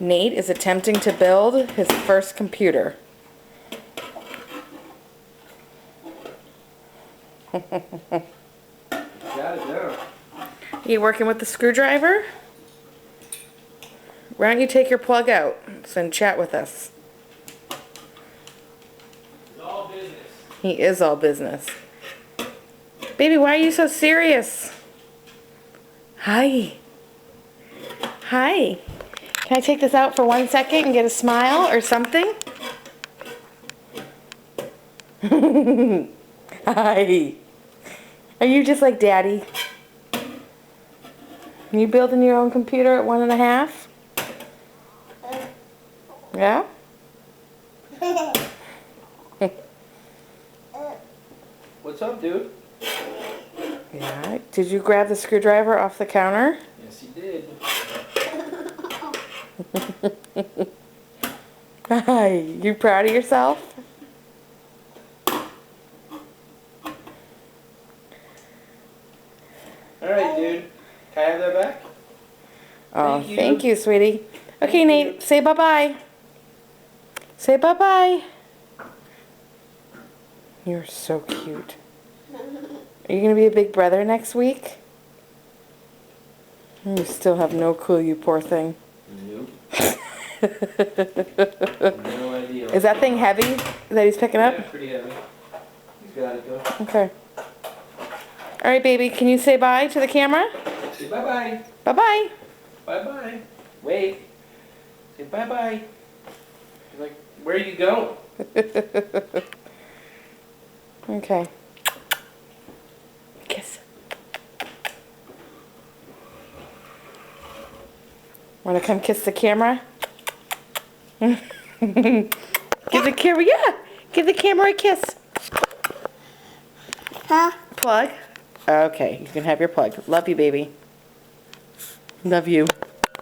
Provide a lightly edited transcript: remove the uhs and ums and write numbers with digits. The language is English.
Nate is attempting to build his first computer. Got it there. You working with the screwdriver? Why don't you take your plug out and chat with us? It's all business. He is all business. Baby, why are you so serious? Hi. Hi. Can I take this out for 1 second and get a smile or something? Hi. Are you just like Daddy? Are you building your own computer at 1.5? Yeah? What's up, dude? Yeah. Did you grab the screwdriver off the counter? Yes, he did. Hi. You proud of yourself? Alright, dude. Can I have that back? Oh, Thank you. thank you, sweetie. Okay, Thank Nate, you. say bye-bye. Say bye-bye. You're so cute. Are you going to be a big brother next week? You still have no clue, you poor thing. Nope. No idea. Is that thing heavy that he's picking up? Yeah, pretty heavy. He's got it though. Okay. All right, baby, can you say bye to the camera? Say bye-bye. Bye-bye. Bye-bye. Wait. Say bye-bye. He's like, where are you going? Okay. Kiss. Want to come kiss the camera? Give the camera, yeah. Give the camera a kiss. Huh? Plug. Okay, you can have your plug. Love you, baby. Love you.